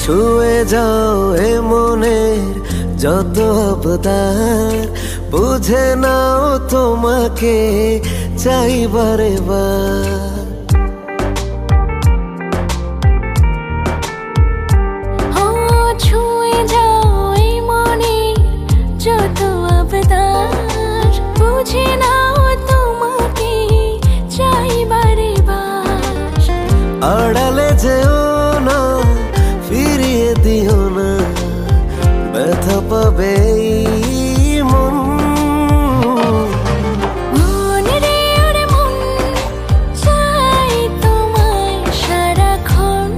ছুঁয়ে যাও এ মনের যত আবদার, বুঝে নাও তোমাকে চাই বারে বার। ছুঁয়ে যাও এই মনের যত আবদার, বুঝে নাও তোমাকে চাই বারে বার। আড়ালে যেও না, ফিরিয়ে দিও না, ব্যথা পাবে এই মন। মন রে ওরে মন, চাই তোমায় সারাক্ষণ।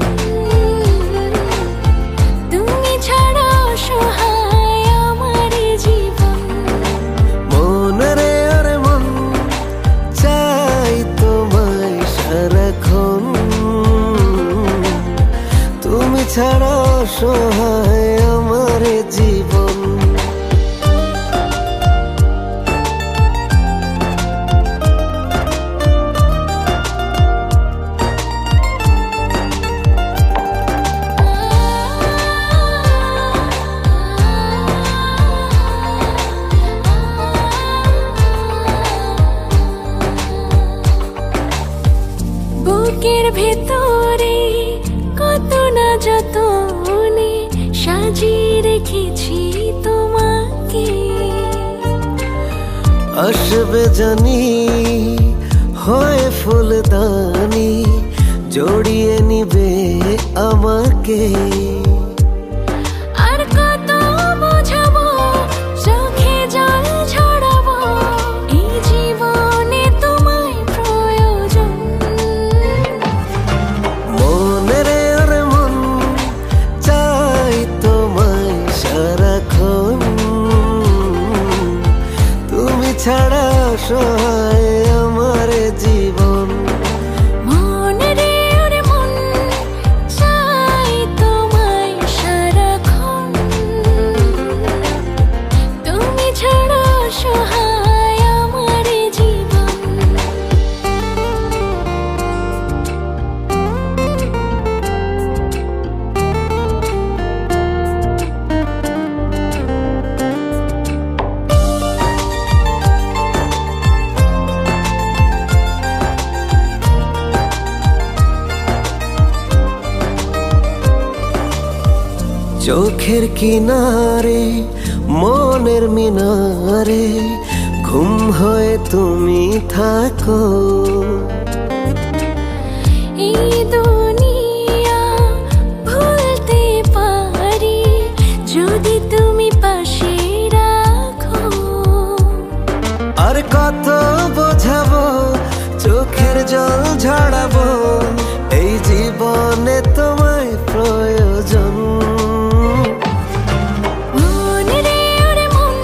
তুমি ছাড়া অসহায় আমার জীবন। মন রে ওরে মন, চাই তোমায় সারাক্ষণ। তুমি ছাড়া অসহায় আমার জীবন। বুকের ভেতরে কত না যতনে সাজিয়ে রেখেছি তোমাকে। আসবে জানি হয় ফুলদানি, জড়িয়ে নিবে আমাকে। আর কত বোঝাবো, চোখে জল ছড়াবো, এই জীবনে তোমায় প্রয়োজন। মন রে ওরে মন, চাই তোমায় সারাক্ষণ। তুমি ছাড়া অসহায় আমার জীবন। মন রে ওরে মন, চাই তোমায় সারাক্ষণ। তুমি ছাড়া অসহায় আমার জীবন। চোখের কিনারে মনের মিনারে ঘুম হয়ে তুমি থাকো। এই দুনিয়া ভুলতে পারি যদি তুমি পাশে রাখো। আর কত বোঝাবো, চোখের জল ঝরাবো, এই জীবনে তোমায় প্রয়োজন। মন রে ওরে মন,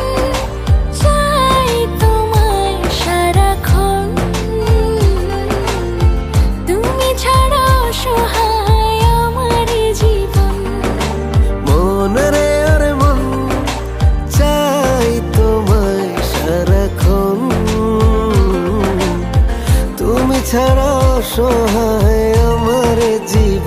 চাই তোমায় সারাক্ষণ। তুমি ছাড়া অসহায় আমার জীবন। মন রে ওরে মন, চাই তোমায় সারাক্ষণ। তুমি ছাড়া অসহায় আমার জীবন।